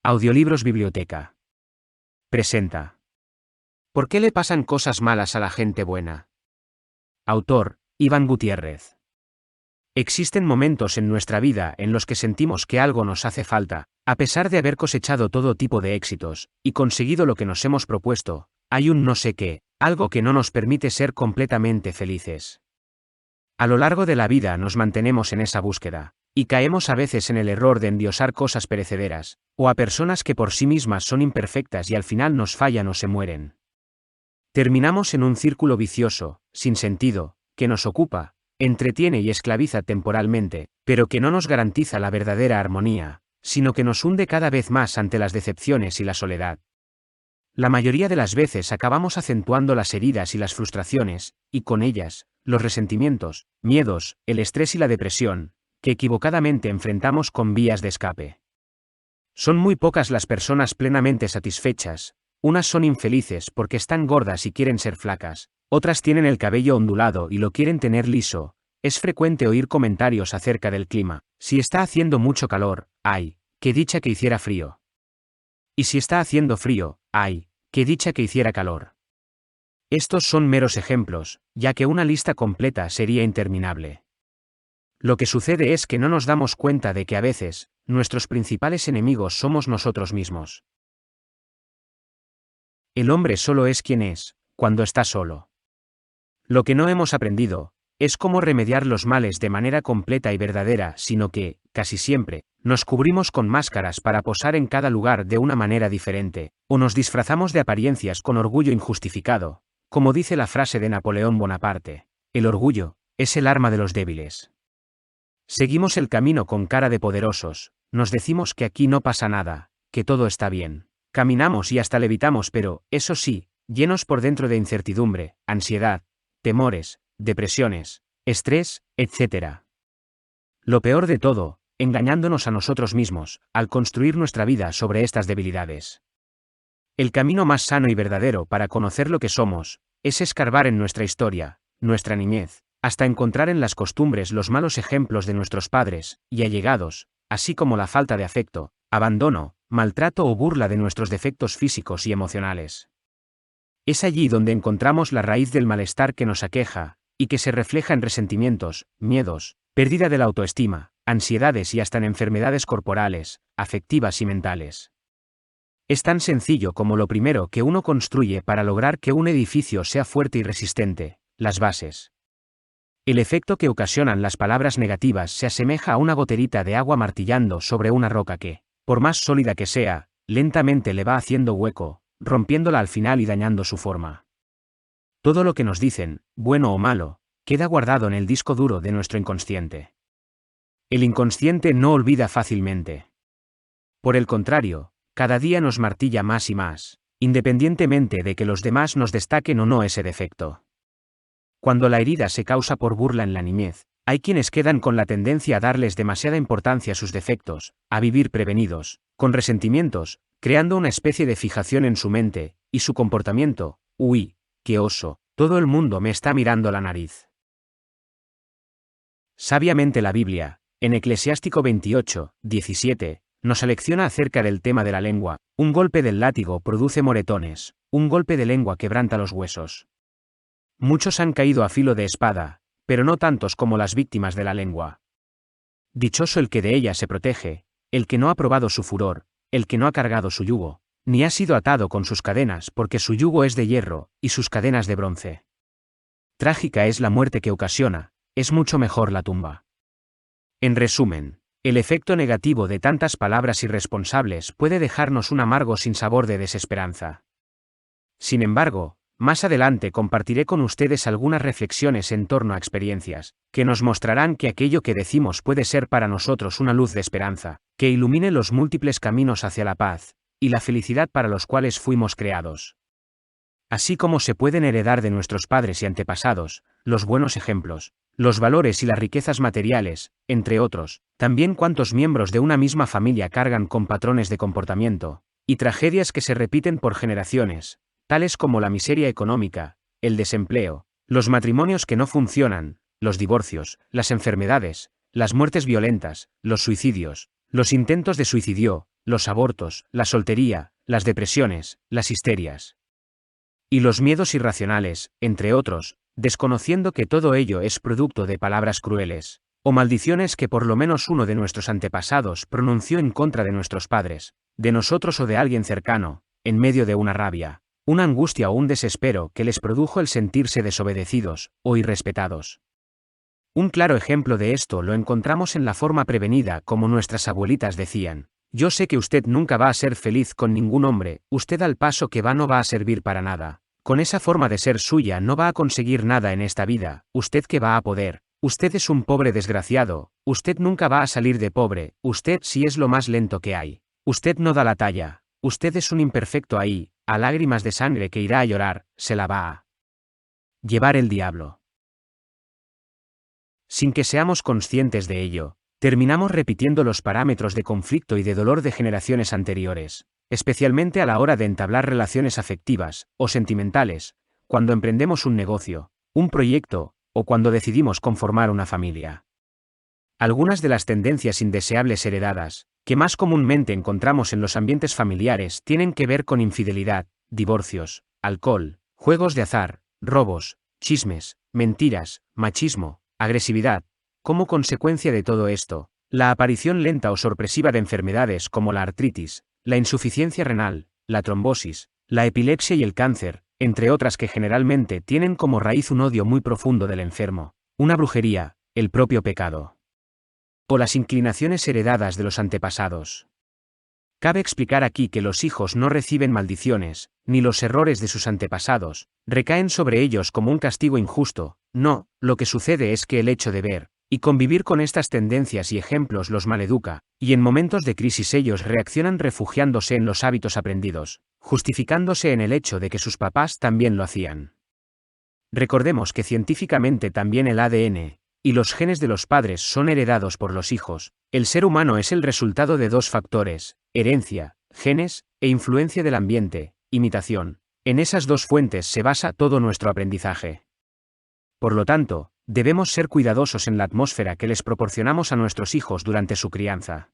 Audiolibros Biblioteca. Presenta. ¿Por qué le pasan cosas malas a la gente buena? Autor, Iván Gutiérrez. Existen momentos en nuestra vida en los que sentimos que algo nos hace falta, a pesar de haber cosechado todo tipo de éxitos, y conseguido lo que nos hemos propuesto, hay un no sé qué, algo que no nos permite ser completamente felices. A lo largo de la vida nos mantenemos en esa búsqueda, y caemos a veces en el error de endiosar cosas perecederas, o a personas que por sí mismas son imperfectas y al final nos fallan o se mueren. Terminamos en un círculo vicioso, sin sentido, que nos ocupa, entretiene y esclaviza temporalmente, pero que no nos garantiza la verdadera armonía, sino que nos hunde cada vez más ante las decepciones y la soledad. La mayoría de las veces acabamos acentuando las heridas y las frustraciones, y con ellas, los resentimientos, miedos, el estrés y la depresión, que equivocadamente enfrentamos con vías de escape. Son muy pocas las personas plenamente satisfechas, unas son infelices porque están gordas y quieren ser flacas, otras tienen el cabello ondulado y lo quieren tener liso. Es frecuente oír comentarios acerca del clima: si está haciendo mucho calor, ¡ay, qué dicha que hiciera frío! Y si está haciendo frío, ¡ay, qué dicha que hiciera calor! Estos son meros ejemplos, ya que una lista completa sería interminable. Lo que sucede es que no nos damos cuenta de que a veces, nuestros principales enemigos somos nosotros mismos. El hombre solo es quien es, cuando está solo. Lo que no hemos aprendido, es cómo remediar los males de manera completa y verdadera, sino que, casi siempre, nos cubrimos con máscaras para posar en cada lugar de una manera diferente, o nos disfrazamos de apariencias con orgullo injustificado, como dice la frase de Napoleón Bonaparte: el orgullo es el arma de los débiles. Seguimos el camino con cara de poderosos, nos decimos que aquí no pasa nada, que todo está bien. Caminamos y hasta levitamos, pero, eso sí, llenos por dentro de incertidumbre, ansiedad, temores, depresiones, estrés, etc. Lo peor de todo, engañándonos a nosotros mismos, al construir nuestra vida sobre estas debilidades. El camino más sano y verdadero para conocer lo que somos, es escarbar en nuestra historia, nuestra niñez, hasta encontrar en las costumbres los malos ejemplos de nuestros padres y allegados, así como la falta de afecto, abandono, maltrato o burla de nuestros defectos físicos y emocionales. Es allí donde encontramos la raíz del malestar que nos aqueja, y que se refleja en resentimientos, miedos, pérdida de la autoestima, ansiedades y hasta en enfermedades corporales, afectivas y mentales. Es tan sencillo como lo primero que uno construye para lograr que un edificio sea fuerte y resistente: las bases. El efecto que ocasionan las palabras negativas se asemeja a una goterita de agua martillando sobre una roca que, por más sólida que sea, lentamente le va haciendo hueco, rompiéndola al final y dañando su forma. Todo lo que nos dicen, bueno o malo, queda guardado en el disco duro de nuestro inconsciente. El inconsciente no olvida fácilmente. Por el contrario, cada día nos martilla más y más, independientemente de que los demás nos destaquen o no ese defecto. Cuando la herida se causa por burla en la niñez, hay quienes quedan con la tendencia a darles demasiada importancia a sus defectos, a vivir prevenidos, con resentimientos, creando una especie de fijación en su mente, y su comportamiento: uy, qué oso, todo el mundo me está mirando la nariz. Sabiamente la Biblia, en Eclesiástico 28, 17, nos alecciona acerca del tema de la lengua: un golpe del látigo produce moretones, un golpe de lengua quebranta los huesos. Muchos han caído a filo de espada, pero no tantos como las víctimas de la lengua. Dichoso el que de ella se protege, el que no ha probado su furor, el que no ha cargado su yugo, ni ha sido atado con sus cadenas, porque su yugo es de hierro, y sus cadenas de bronce. Trágica es la muerte que ocasiona, es mucho mejor la tumba. En resumen, el efecto negativo de tantas palabras irresponsables puede dejarnos un amargo sinsabor de desesperanza. Sin embargo, más adelante compartiré con ustedes algunas reflexiones en torno a experiencias, que nos mostrarán que aquello que decimos puede ser para nosotros una luz de esperanza, que ilumine los múltiples caminos hacia la paz y la felicidad para los cuales fuimos creados. Así como se pueden heredar de nuestros padres y antepasados, los buenos ejemplos, los valores y las riquezas materiales, entre otros, también cuantos miembros de una misma familia cargan con patrones de comportamiento y tragedias que se repiten por generaciones, tales como la miseria económica, el desempleo, los matrimonios que no funcionan, los divorcios, las enfermedades, las muertes violentas, los suicidios, los intentos de suicidio, los abortos, la soltería, las depresiones, las histerias. Y los miedos irracionales, entre otros, desconociendo que todo ello es producto de palabras crueles, o maldiciones que por lo menos uno de nuestros antepasados pronunció en contra de nuestros padres, de nosotros o de alguien cercano, en medio de una rabia, una angustia o un desespero que les produjo el sentirse desobedecidos o irrespetados. Un claro ejemplo de esto lo encontramos en la forma prevenida como nuestras abuelitas decían: yo sé que usted nunca va a ser feliz con ningún hombre, usted al paso que va no va a servir para nada, con esa forma de ser suya no va a conseguir nada en esta vida, usted que va a poder, usted es un pobre desgraciado, usted nunca va a salir de pobre, usted sí es lo más lento que hay, usted no da la talla, usted es un imperfecto ahí, a lágrimas de sangre que irá a llorar, se la va a llevar el diablo. Sin que seamos conscientes de ello, terminamos repitiendo los parámetros de conflicto y de dolor de generaciones anteriores, especialmente a la hora de entablar relaciones afectivas o sentimentales, cuando emprendemos un negocio, un proyecto, o cuando decidimos conformar una familia. Algunas de las tendencias indeseables heredadas, que más comúnmente encontramos en los ambientes familiares, tienen que ver con infidelidad, divorcios, alcohol, juegos de azar, robos, chismes, mentiras, machismo, agresividad. Como consecuencia de todo esto, la aparición lenta o sorpresiva de enfermedades como la artritis, la insuficiencia renal, la trombosis, la epilepsia y el cáncer, entre otras que generalmente tienen como raíz un odio muy profundo del enfermo, una brujería, el propio pecado, o las inclinaciones heredadas de los antepasados. Cabe explicar aquí que los hijos no reciben maldiciones, ni los errores de sus antepasados recaen sobre ellos como un castigo injusto, no, lo que sucede es que el hecho de ver y convivir con estas tendencias y ejemplos los maleduca, y en momentos de crisis ellos reaccionan refugiándose en los hábitos aprendidos, justificándose en el hecho de que sus papás también lo hacían. Recordemos que científicamente también el ADN y los genes de los padres son heredados por los hijos. El ser humano es el resultado de dos factores: herencia, genes, e influencia del ambiente, imitación. En esas dos fuentes se basa todo nuestro aprendizaje. Por lo tanto, debemos ser cuidadosos en la atmósfera que les proporcionamos a nuestros hijos durante su crianza.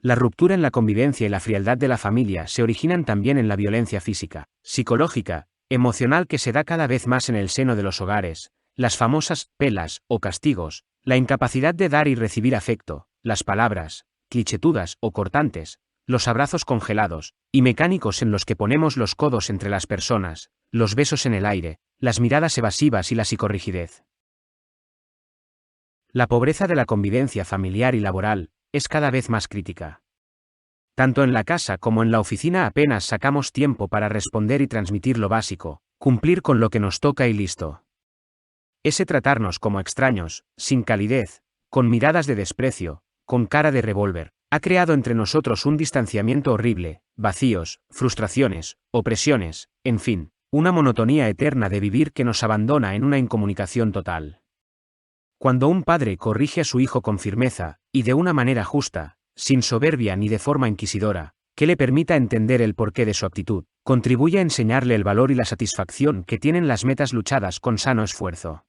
La ruptura en la convivencia y la frialdad de la familia se originan también en la violencia física, psicológica, emocional que se da cada vez más en el seno de los hogares, las famosas pelas o castigos, la incapacidad de dar y recibir afecto, las palabras clichetudas o cortantes, los abrazos congelados y mecánicos en los que ponemos los codos entre las personas, los besos en el aire, las miradas evasivas y la psicorrigidez. La pobreza de la convivencia familiar y laboral es cada vez más crítica. Tanto en la casa como en la oficina apenas sacamos tiempo para responder y transmitir lo básico, cumplir con lo que nos toca y listo. Ese tratarnos como extraños, sin calidez, con miradas de desprecio, con cara de revólver, ha creado entre nosotros un distanciamiento horrible, vacíos, frustraciones, opresiones, en fin, una monotonía eterna de vivir que nos abandona en una incomunicación total. Cuando un padre corrige a su hijo con firmeza, y de una manera justa, sin soberbia ni de forma inquisidora, que le permita entender el porqué de su actitud, contribuye a enseñarle el valor y la satisfacción que tienen las metas luchadas con sano esfuerzo.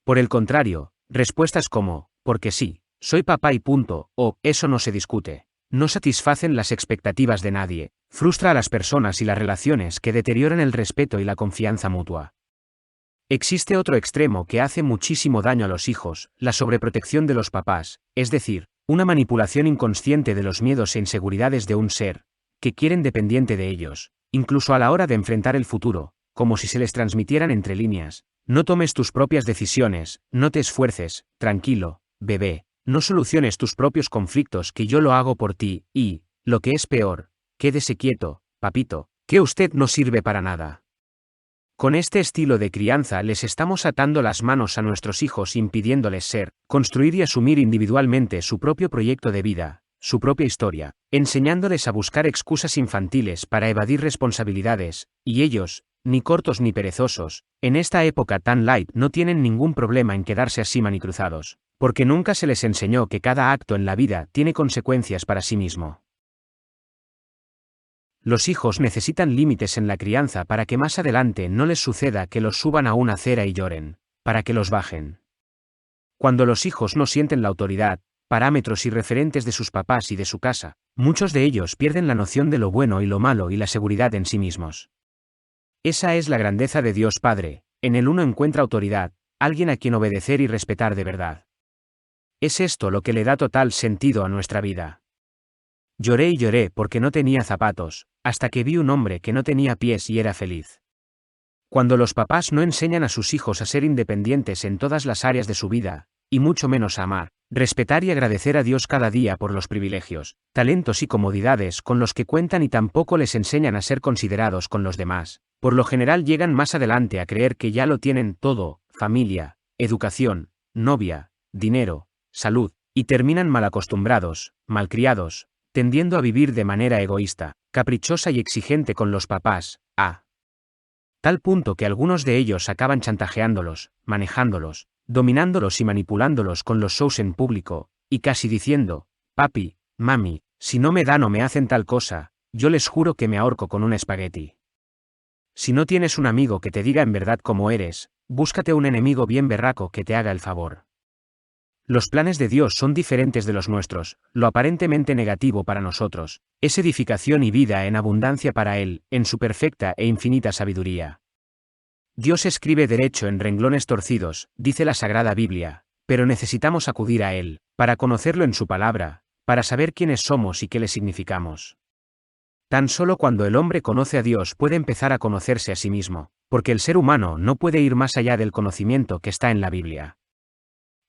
Por el contrario, respuestas como, porque sí, soy papá y punto, o, eso no se discute, no satisfacen las expectativas de nadie, frustra a las personas y las relaciones que deterioran el respeto y la confianza mutua. Existe otro extremo que hace muchísimo daño a los hijos, la sobreprotección de los papás, es decir, una manipulación inconsciente de los miedos e inseguridades de un ser que quieren dependiente de ellos, incluso a la hora de enfrentar el futuro, como si se les transmitieran entre líneas: no tomes tus propias decisiones, no te esfuerces, tranquilo, bebé, no soluciones tus propios conflictos que yo lo hago por ti, y, lo que es peor, quédese quieto, papito, que usted no sirve para nada. Con este estilo de crianza les estamos atando las manos a nuestros hijos impidiéndoles ser, construir y asumir individualmente su propio proyecto de vida, su propia historia, enseñándoles a buscar excusas infantiles para evadir responsabilidades, y ellos, ni cortos ni perezosos, en esta época tan light no tienen ningún problema en quedarse así manicruzados, porque nunca se les enseñó que cada acto en la vida tiene consecuencias para sí mismo. Los hijos necesitan límites en la crianza para que más adelante no les suceda que los suban a una acera y lloren, para que los bajen. Cuando los hijos no sienten la autoridad, parámetros y referentes de sus papás y de su casa, Muchos de ellos pierden la noción de lo bueno y lo malo y la seguridad en sí mismos. Esa es la grandeza de Dios Padre, en el uno encuentra autoridad, alguien a quien obedecer y respetar de verdad. Es esto lo que le da total sentido a nuestra vida. Lloré y lloré porque no tenía zapatos, hasta que vi un hombre que no tenía pies y era feliz. Cuando los papás no enseñan a sus hijos a ser independientes en todas las áreas de su vida, y mucho menos a amar, respetar y agradecer a Dios cada día por los privilegios, talentos y comodidades con los que cuentan y tampoco les enseñan a ser considerados con los demás, por lo general llegan más adelante a creer que ya lo tienen todo, familia, educación, novia, dinero, salud, y terminan mal acostumbrados, malcriados, tendiendo a vivir de manera egoísta, caprichosa y exigente con los papás, a tal punto que algunos de ellos acaban chantajeándolos, manejándolos, dominándolos y manipulándolos con los shows en público, y casi diciendo, papi, mami, si no me dan o me hacen tal cosa, yo les juro que me ahorco con un espagueti. Si no tienes un amigo que te diga en verdad cómo eres, búscate un enemigo bien berraco que te haga el favor. Los planes de Dios son diferentes de los nuestros, lo aparentemente negativo para nosotros, es edificación y vida en abundancia para Él, en su perfecta e infinita sabiduría. Dios escribe derecho en renglones torcidos, dice la Sagrada Biblia, pero necesitamos acudir a Él, para conocerlo en su palabra, para saber quiénes somos y qué le significamos. Tan solo cuando el hombre conoce a Dios puede empezar a conocerse a sí mismo, porque el ser humano no puede ir más allá del conocimiento que está en la Biblia.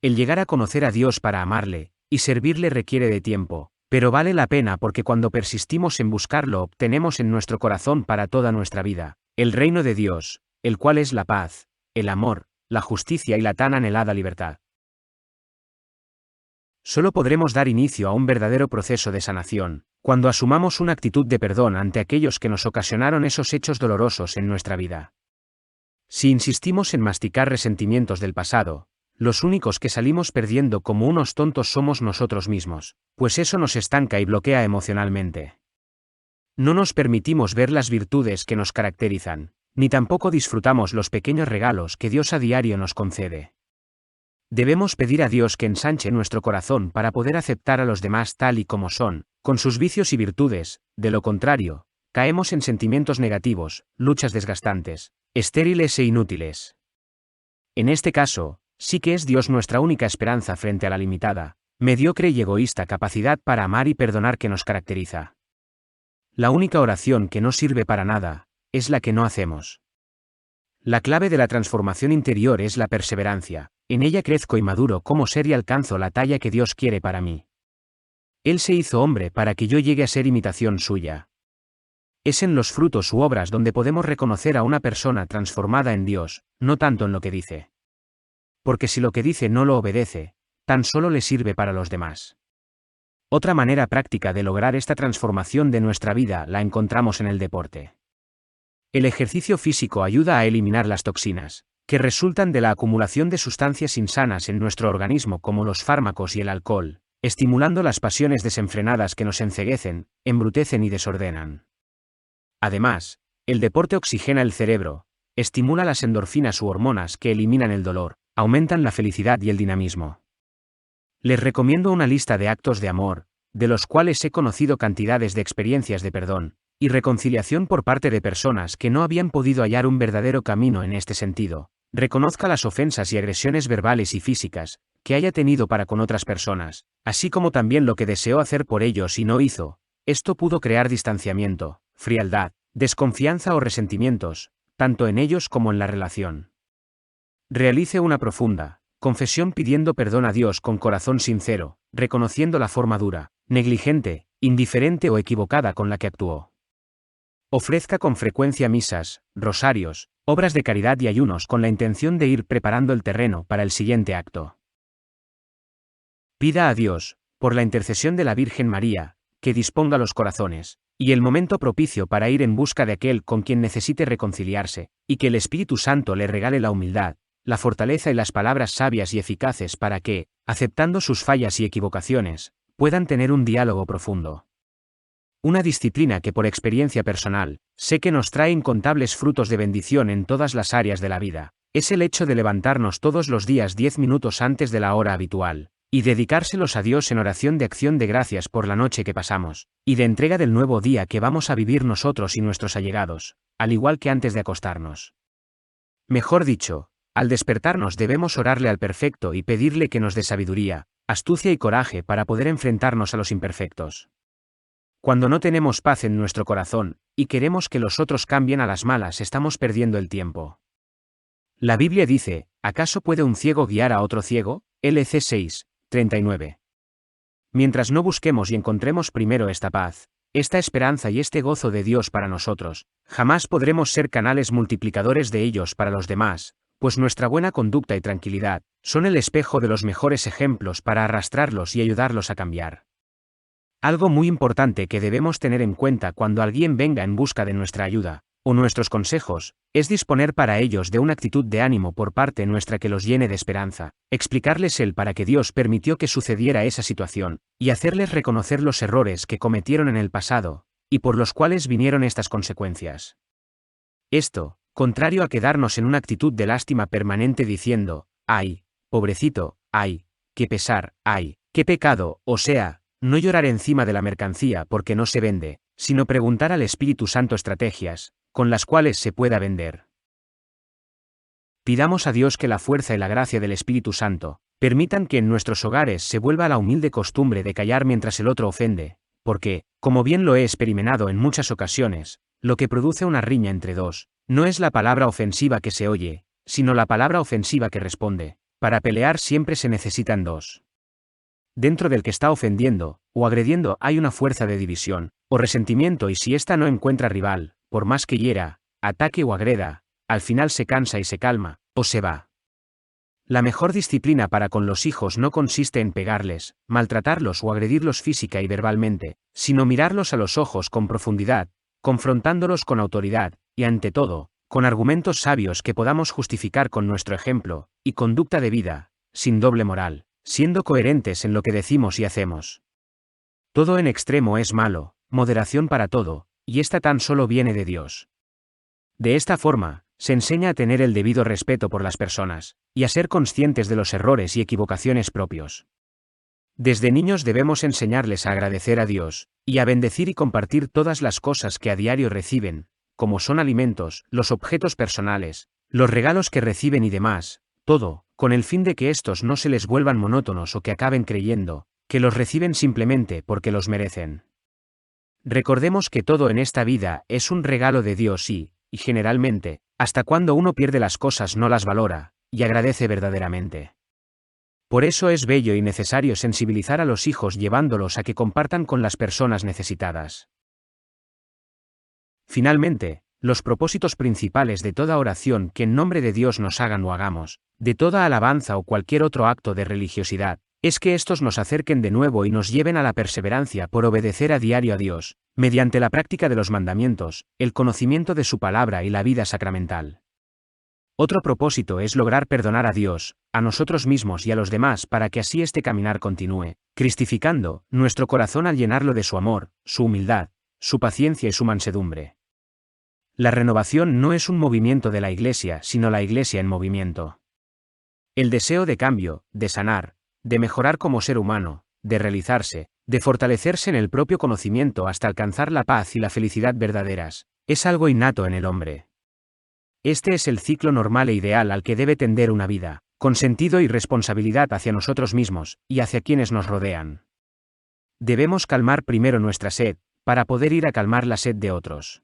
El llegar a conocer a Dios para amarle y servirle requiere de tiempo, pero vale la pena porque cuando persistimos en buscarlo obtenemos en nuestro corazón para toda nuestra vida, el reino de Dios, el cual es la paz, el amor, la justicia y la tan anhelada libertad. Solo podremos dar inicio a un verdadero proceso de sanación, cuando asumamos una actitud de perdón ante aquellos que nos ocasionaron esos hechos dolorosos en nuestra vida. Si insistimos en masticar resentimientos del pasado, los únicos que salimos perdiendo como unos tontos somos nosotros mismos, pues eso nos estanca y bloquea emocionalmente. No nos permitimos ver las virtudes que nos caracterizan, ni tampoco disfrutamos los pequeños regalos que Dios a diario nos concede. Debemos pedir a Dios que ensanche nuestro corazón para poder aceptar a los demás tal y como son, con sus vicios y virtudes, de lo contrario, caemos en sentimientos negativos, luchas desgastantes, estériles e inútiles. En este caso, sí que es Dios nuestra única esperanza frente a la limitada, mediocre y egoísta capacidad para amar y perdonar que nos caracteriza. La única oración que no sirve para nada, es la que no hacemos. La clave de la transformación interior es la perseverancia, en ella crezco y maduro como ser y alcanzo la talla que Dios quiere para mí. Él se hizo hombre para que yo llegue a ser imitación suya. Es en los frutos u obras donde podemos reconocer a una persona transformada en Dios, no tanto en lo que dice. Porque si lo que dice no lo obedece, tan solo le sirve para los demás. Otra manera práctica de lograr esta transformación de nuestra vida la encontramos en el deporte. El ejercicio físico ayuda a eliminar las toxinas, que resultan de la acumulación de sustancias insanas en nuestro organismo como los fármacos y el alcohol, estimulando las pasiones desenfrenadas que nos enceguecen, embrutecen y desordenan. Además, el deporte oxigena el cerebro, estimula las endorfinas u hormonas que eliminan el dolor, aumentan la felicidad y el dinamismo. Les recomiendo una lista de actos de amor, de los cuales he conocido cantidades de experiencias de perdón y reconciliación por parte de personas que no habían podido hallar un verdadero camino en este sentido. Reconozca las ofensas y agresiones verbales y físicas que haya tenido para con otras personas, así como también lo que deseó hacer por ellos y no hizo. Esto pudo crear distanciamiento, frialdad, desconfianza o resentimientos, tanto en ellos como en la relación. Realice una profunda confesión pidiendo perdón a Dios con corazón sincero, reconociendo la forma dura, negligente, indiferente o equivocada con la que actuó. Ofrezca con frecuencia misas, rosarios, obras de caridad y ayunos con la intención de ir preparando el terreno para el siguiente acto. Pida a Dios, por la intercesión de la Virgen María, que disponga los corazones y el momento propicio para ir en busca de aquel con quien necesite reconciliarse, y que el Espíritu Santo le regale la humildad, la fortaleza y las palabras sabias y eficaces para que, aceptando sus fallas y equivocaciones, puedan tener un diálogo profundo. Una disciplina que por experiencia personal, sé que nos trae incontables frutos de bendición en todas las áreas de la vida, es el hecho de levantarnos todos los días 10 minutos antes de la hora habitual, y dedicárselos a Dios en oración de acción de gracias por la noche que pasamos, y de entrega del nuevo día que vamos a vivir nosotros y nuestros allegados, al igual que antes de acostarnos. Mejor dicho, al despertarnos debemos orarle al perfecto y pedirle que nos dé sabiduría, astucia y coraje para poder enfrentarnos a los imperfectos. Cuando no tenemos paz en nuestro corazón, y queremos que los otros cambien a las malas, estamos perdiendo el tiempo. La Biblia dice, ¿acaso puede un ciego guiar a otro ciego? LC 6:39. Mientras no busquemos y encontremos primero esta paz, esta esperanza y este gozo de Dios para nosotros, jamás podremos ser canales multiplicadores de ellos para los demás, pues nuestra buena conducta y tranquilidad son el espejo de los mejores ejemplos para arrastrarlos y ayudarlos a cambiar. Algo muy importante que debemos tener en cuenta cuando alguien venga en busca de nuestra ayuda, o nuestros consejos, es disponer para ellos de una actitud de ánimo por parte nuestra que los llene de esperanza, explicarles el para qué Dios permitió que sucediera esa situación, y hacerles reconocer los errores que cometieron en el pasado, y por los cuales vinieron estas consecuencias. Esto, contrario a quedarnos en una actitud de lástima permanente diciendo, ¡ay, pobrecito, ay, qué pesar, ay, qué pecado! O sea, no llorar encima de la mercancía porque no se vende, sino preguntar al Espíritu Santo estrategias, con las cuales se pueda vender. Pidamos a Dios que la fuerza y la gracia del Espíritu Santo permitan que en nuestros hogares se vuelva la humilde costumbre de callar mientras el otro ofende, porque, como bien lo he experimentado en muchas ocasiones, lo que produce una riña entre dos, no es la palabra ofensiva que se oye, sino la palabra ofensiva que responde. Para pelear siempre se necesitan dos. Dentro del que está ofendiendo, o agrediendo hay una fuerza de división, o resentimiento, y si ésta no encuentra rival, por más que hiera, ataque o agreda, al final se cansa y se calma, o se va. La mejor disciplina para con los hijos no consiste en pegarles, maltratarlos o agredirlos física y verbalmente, sino mirarlos a los ojos con profundidad, confrontándolos con autoridad, y ante todo, con argumentos sabios que podamos justificar con nuestro ejemplo y conducta de vida, sin doble moral, siendo coherentes en lo que decimos y hacemos. Todo en extremo es malo, moderación para todo, y esta tan solo viene de Dios. De esta forma, se enseña a tener el debido respeto por las personas, y a ser conscientes de los errores y equivocaciones propios. Desde niños debemos enseñarles a agradecer a Dios, y a bendecir y compartir todas las cosas que a diario reciben, como son alimentos, los objetos personales, los regalos que reciben y demás, todo, con el fin de que estos no se les vuelvan monótonos o que acaben creyendo que los reciben simplemente porque los merecen. Recordemos que todo en esta vida es un regalo de Dios y generalmente, hasta cuando uno pierde las cosas no las valora, y agradece verdaderamente. Por eso es bello y necesario sensibilizar a los hijos llevándolos a que compartan con las personas necesitadas. Finalmente, los propósitos principales de toda oración que en nombre de Dios nos hagan o hagamos, de toda alabanza o cualquier otro acto de religiosidad, es que estos nos acerquen de nuevo y nos lleven a la perseverancia por obedecer a diario a Dios, mediante la práctica de los mandamientos, el conocimiento de su palabra y la vida sacramental. Otro propósito es lograr perdonar a Dios, a nosotros mismos y a los demás para que así este caminar continúe, cristificando nuestro corazón al llenarlo de su amor, su humildad, su paciencia y su mansedumbre. La renovación no es un movimiento de la Iglesia, sino la Iglesia en movimiento. El deseo de cambio, de sanar, de mejorar como ser humano, de realizarse, de fortalecerse en el propio conocimiento hasta alcanzar la paz y la felicidad verdaderas, es algo innato en el hombre. Este es el ciclo normal e ideal al que debe tender una vida, con sentido y responsabilidad hacia nosotros mismos, y hacia quienes nos rodean. Debemos calmar primero nuestra sed, para poder ir a calmar la sed de otros.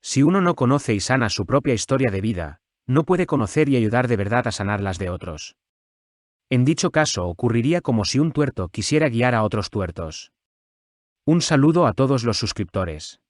Si uno no conoce y sana su propia historia de vida, no puede conocer y ayudar de verdad a sanar las de otros. En dicho caso ocurriría como si un tuerto quisiera guiar a otros tuertos. Un saludo a todos los suscriptores.